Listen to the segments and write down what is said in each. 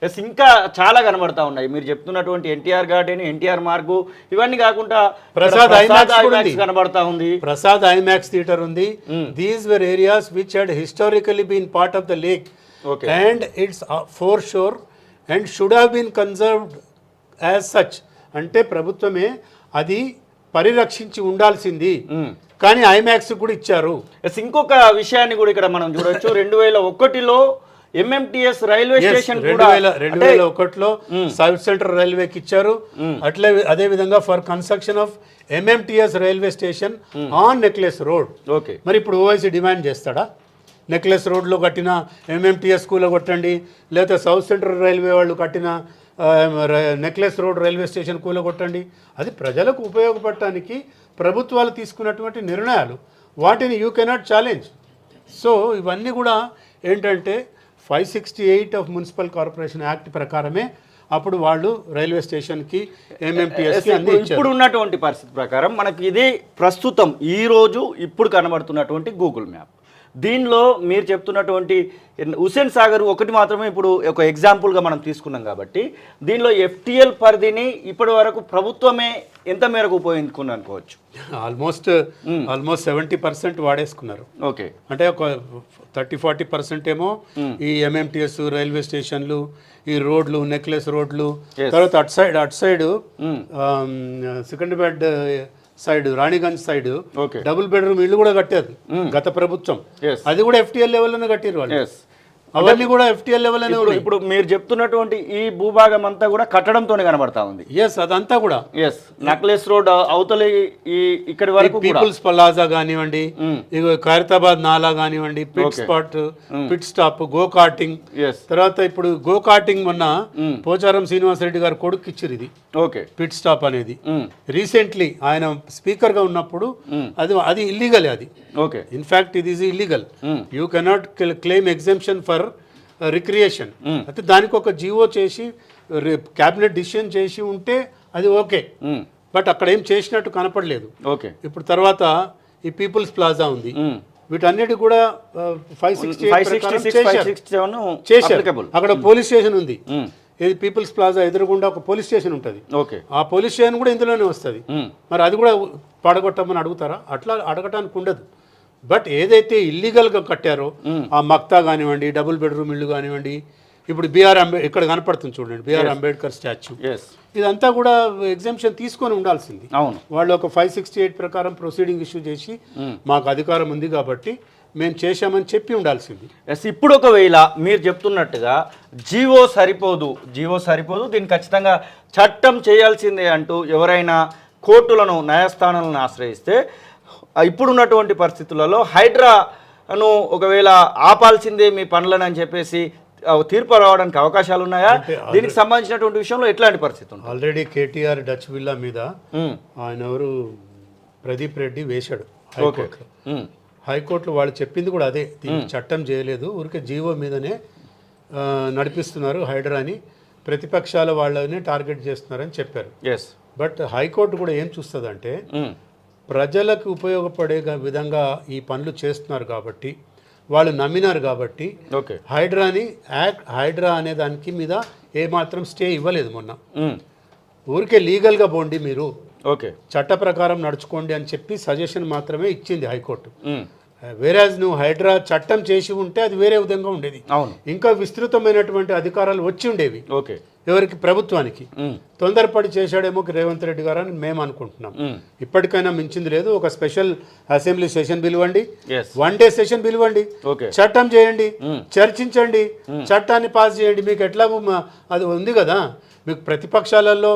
Yes ఇంకా చాలా కనబడతా ఉన్నాయి మీరు చెప్తున్నటువంటి ఎన్టీఆర్ గార్డెన్, ఎన్టీఆర్ మార్గు, ఇవన్నీ కాకుండా ప్రసాద్ ఐమాక్స్ కనబడతా ఉంది, ప్రసాద్ ఐమాక్స్ థియేటర్ ఉంది. These were areas which had historically been part of the lake and its foreshore and should have been conserved as such. అంటే ప్రభుత్వమే అది పరిరక్షించి ఉండాల్సింది, కానీ ఐమాక్స్ కూడా ఇచ్చారు. ఇంకొక విషయాన్ని కూడా ఇక్కడ మనం చూడొచ్చు. 2001లో ఎంఎంటీఎస్ రైల్వే స్టేషన్ 2001లో సౌత్ సెంట్రల్ రైల్వేకి ఇచ్చారు. అట్లే అదే విధంగా for construction of MMTS railway station on necklace road. Okay, మరి ఇప్పుడు ఓవైసీ డిమాండ్ చేస్తాడా నెక్లెస్ రోడ్లో కట్టిన ఎంఎంటీఎస్ స్కూల్లో కొట్టండి, లేదా సౌత్ సెంట్రల్ రైల్వే వాళ్ళు కట్టిన నెక్లెస్ రోడ్ రైల్వే స్టేషన్ కూలగొట్టండి? అది ప్రజలకు ఉపయోగపడటానికి ప్రభుత్వాలు తీసుకున్నటువంటి నిర్ణయాలు, వాటిని యూ కెనాట్ ఛాలెంజ్. సో ఇవన్నీ కూడా ఏంటంటే 568 ఆఫ్ మున్సిపల్ కార్పొరేషన్ యాక్ట్ ప్రకారమే అప్పుడు వాళ్ళు రైల్వే స్టేషన్కి ఎంఎంటీఎస్కి అన్ని ఇచ్చారు. ఇప్పుడు ఉన్నటువంటి పరిస్థితి ప్రకారం మనకి ఇది ప్రస్తుతం ఈరోజు ఇప్పుడు కనబడుతున్నటువంటి గూగుల్ మ్యాప్. దీనిలో మీరు చెప్తున్నటువంటి హుస్సేన్ సాగర్ ఒకటి మాత్రమే ఇప్పుడు ఒక ఎగ్జాంపుల్గా మనం తీసుకున్నాం కాబట్టి దీనిలో ఎఫ్టీఎల్ పరిధిని ఇప్పటి వరకు ప్రభుత్వమే ఎంత మేరకు ఉపయోగించుకుని అనుకోవచ్చు? ఆల్మోస్ట్ 70% వాడేసుకున్నారు. ఓకే, అంటే ఒక 30-40% ఏమో ఈ ఎంఎంటీఎస్ రైల్వే స్టేషన్లు, ఈ రోడ్లు, నెక్లెస్ రోడ్లు, తర్వాత అటు side Secunderabad side, Raniganj side double bedroom ఇల్లు కూడా కట్టారు గత ప్రభుత్వం. అది కూడా ఎఫ్టీఎల్ లెవెల్లోనే కట్టారు వాళ్ళు. అవన్నీ కూడా ఎఫ్టీఎల్ లెవెల్లోనే ఉన్నాయి. ఇప్పుడు మీరు చెప్తున్నటువంటి ఈ భూభాగం అంతా కూడా కట్టడంతోనే కనబడతా ఉంది. ఎస్, అదంతా కూడా నెక్లెస్ రోడ్ అవతలి ఇక్కడి వరకు పీపుల్స్ ప్లాజా కానివ్వండి, ఖైరతాబాద్ నాలా కానివ్వండి, పిట్ స్టాప్, గో కార్టింగ్. తర్వాత ఇప్పుడు గో కార్టింగ్ మొన్న పోచారం శ్రీనివాసరెడ్డి గారు కొడుకు ఇచ్చారు ఇది. ఓకే, పిట్ స్టాప్ అనేది రీసెంట్లీ ఆయన స్పీకర్ గా ఉన్నప్పుడు అది ఇల్లీగల్. అది ఓకే, ఇన్ఫాక్ట్ ఇది is illegal. You cannot claim exemption for recreation. అయితే దానికి ఒక జీవో చేసి క్యాబినెట్ డిసిషన్ చేసి ఉంటే అది ఓకే, బట్ అక్కడ ఏం చేసినట్టు కనపడలేదు. ఓకే, ఇప్పుడు తర్వాత ఈ పీపుల్స్ ప్లాజా ఉంది, వీటన్నిటి కూడా 568 చేశారు. అక్కడ పోలీస్ స్టేషన్ ఉంది. ఇది పీపుల్స్ ప్లాజా ఎదురుగుండా ఒక పోలీస్ స్టేషన్ ఉంటుంది. ఆ పోలీస్ స్టేషన్ కూడా ఇందులోనే వస్తుంది. మరి అది కూడా పడగొట్టమని అడుగుతారా? అట్లా అడగటానికి ఉండదు. బట్ ఏదైతే ఇల్లీగల్గా కట్టారో ఆ మక్తా కానివ్వండి, డబుల్ బెడ్రూమ్ ఇల్లు కానివ్వండి, ఇప్పుడు ఇక్కడ కనపడుతుంది చూడండి బిఆర్ అంబేద్కర్ స్టాచ్యూ, ఇదంతా కూడా ఎగ్జామ్షన్ తీసుకొని ఉండాల్సింది. వాళ్ళు ఒక 568 ప్రకారం ప్రొసీడింగ్ ఇష్యూ చేసి మాకు అధికారం ఉంది కాబట్టి మేము చేశామని చెప్పి ఉండాల్సింది. ఇప్పుడు ఒకవేళ మీరు చెప్తున్నట్టుగా జీవో సరిపోదు, దీన్ని ఖచ్చితంగా చట్టం చేయాల్సిందే అంటూ ఎవరైనా కోర్టులను, న్యాయస్థానాలను ఆశ్రయిస్తే ఇప్పుడున్నటువంటి పరిస్థితులలో హైడ్రాను ఒకవేళ ఆపాల్సిందే మీ పనులను అని చెప్పేసి తీర్పు రావడానికి అవకాశాలు ఉన్నాయా? దీనికి సంబంధించినటువంటి విషయంలో ఎట్లాంటి పరిస్థితి ఉంది? ఆల్రెడీ కేటీఆర్ డచ్ విల్లా మీద ఆయన ఎవరు ప్రదీప్ రెడ్డి వేశాడు హైకోర్టులో. వాళ్ళు చెప్పింది కూడా అదే, దీనికి చట్టం చేయలేదు, ఊరికే జీవో మీదనే నడిపిస్తున్నారు హైడ్రాని, ప్రతిపక్షాల వాళ్ళని టార్గెట్ చేస్తున్నారని చెప్పారు. బట్ హైకోర్టు కూడా ఏం చూస్తుందంటే ప్రజలకు ఉపయోగపడే విధంగా ఈ పనులు చేస్తున్నారు కాబట్టి, వాళ్ళు నమ్మినారు కాబట్టి హైడ్రా అనే దానికి మీద ఏమాత్రం స్టే ఇవ్వలేదు. మొన్న ఊరికే లీగల్గా పోండి, మీరు చట్ట ప్రకారం నడుచుకోండి అని చెప్పి సజెషన్ మాత్రమే ఇచ్చింది హైకోర్టు. వేరేజ్ నువ్వు హైడ్రా చట్టం చేసి ఉంటే అది వేరే విధంగా ఉండేది, ఇంకా విస్తృతమైనటువంటి అధికారాలు వచ్చి ఉండేవి ఎవరికి, ప్రభుత్వానికి. తొందరపడి చేశాడేమో రేవంత్ రెడ్డి గారు అని మేము అనుకుంటున్నాం. ఇప్పటికైనా మించింది లేదు. ఒక స్పెషల్ అసెంబ్లీ సెషన్ పిలవండి, 1 డే సెషన్ పిలవండి, చట్టం చేయండి, చర్చించండి, చట్టాన్ని పాస్ చేయండి. మీకు ఎట్లాగో అది ఉంది కదా, మీకు ప్రతిపక్షాలలో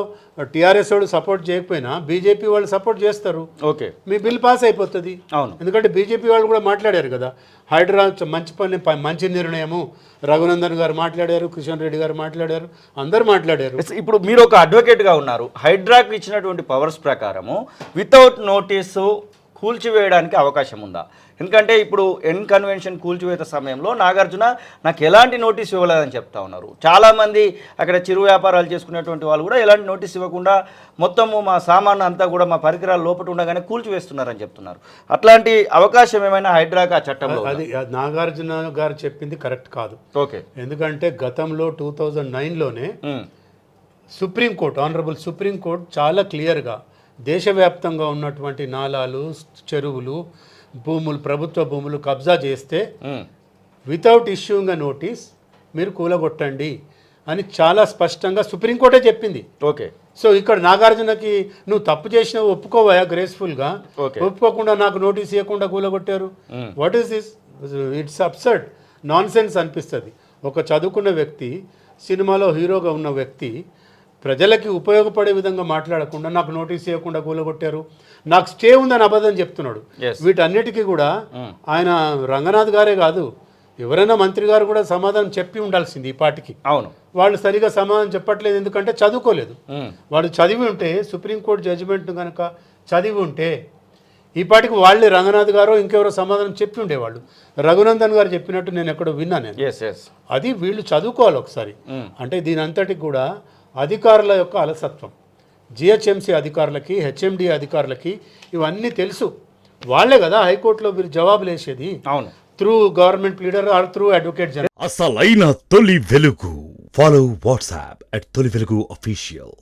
టీఆర్ఎస్ వాళ్ళు సపోర్ట్ చేయకపోయినా బీజేపీ వాళ్ళు సపోర్ట్ చేస్తారు, మీ బిల్ పాస్ అయిపోతుంది. ఎందుకంటే బీజేపీ వాళ్ళు కూడా మాట్లాడారు కదా, హైడ్రా మంచి పని, మంచి నిర్ణయము, రఘునందన్ గారు మాట్లాడారు, కిషన్ రెడ్డి గారు మాట్లాడారు, అందరు మాట్లాడారు. ఇప్పుడు మీరు ఒక అడ్వకేట్గా ఉన్నారు. హైడ్రాకు ఇచ్చినటువంటి పవర్స్ ప్రకారము వితౌట్ నోటీసు కూల్చివేయడానికి అవకాశం ఉందా? ఎందుకంటే ఇప్పుడు ఎన్ కన్వెన్షన్ కూల్చివేత సమయంలో నాగార్జున నాకు ఎలాంటి నోటీస్ ఇవ్వలేదని చెప్తా ఉన్నారు. చాలామంది అక్కడ చిరు వ్యాపారాలు చేసుకునేటువంటి వాళ్ళు కూడా ఎలాంటి నోటీస్ ఇవ్వకుండా మొత్తము మా సామాన్ అంతా కూడా మా పరికరాలు లోపల ఉండగానే కూల్చివేస్తున్నారని చెప్తున్నారు. అట్లాంటి అవకాశం ఏమైనా హైడ్రాకి ఆ చట్టంలో అది నాగార్జున గారు చెప్పింది కరెక్ట్ కాదు. ఓకే. ఎందుకంటే గతంలో 2009లోనే సుప్రీంకోర్టు, ఆనరబుల్ సుప్రీంకోర్టు చాలా క్లియర్గా దేశవ్యాప్తంగా ఉన్నటువంటి నాలాలు, చెరువులు, భూములు, ప్రభుత్వ భూములు కబ్జా చేస్తే వితౌట్ ఇష్యూయింగ్ అ నోటీస్ మీరు కూలగొట్టండి అని చాలా స్పష్టంగా సుప్రీంకోర్టే చెప్పింది. ఓకే. సో ఇక్కడ నాగార్జునకి నువ్వు తప్పు చేసినావు ఒప్పుకోవా గ్రేస్ఫుల్గా, ఒప్పుకోకుండా నాకు నోటీస్ ఇవ్వకుండా కూలగొట్టారు. What is this? It's absurd, nonsense అనిపిస్తుంది. ఒక చదువుకున్న వ్యక్తి, సినిమాలో హీరోగా ఉన్న వ్యక్తి ప్రజలకి ఉపయోగపడే విధంగా మాట్లాడకుండా నాకు నోటీస్ ఇవ్వకుండా కూలగొట్టారు, నాకు స్టే ఉందని అబద్ధం చెప్తున్నాడు. వీటన్నిటికీ కూడా ఆయన రంగనాథ్ గారే కాదు, ఎవరైనా మంత్రి గారు కూడా సమాధానం చెప్పి ఉండాల్సింది ఈ పాటికి. అవును, వాళ్ళు సరిగా సమాధానం చెప్పట్లేదు, ఎందుకంటే చదువుకోలేదు. వాళ్ళు చదివి ఉంటే, సుప్రీంకోర్టు జడ్జిమెంట్ కనుక చదివి ఉంటే ఈ పాటికి వాళ్ళే రంగనాథ్ గారు ఇంకెవరో సమాధానం చెప్పి ఉండేవాళ్ళు. రఘునందన్ గారు చెప్పినట్టు నేను ఎక్కడో విన్నా నేను. అది వీళ్ళు చదువుకోవాలి ఒకసారి. అంటే దీని అంతటికి కూడా అధికారుల యొక్క అలసత్వం, జిహెచ్ఎంసీ అధికారులకి, హెచ్ఎండి అధికారులకి ఇవన్నీ తెలుసు. వాళ్ళే కదా హైకోర్టులో మీరు జవాబులు వేసేది. అవును, through government leader or through advocate general. అసలైన తొలి వెలుగు. ఫాలో వాట్సాప్ @తొలి వెలుగు అఫీషియల్.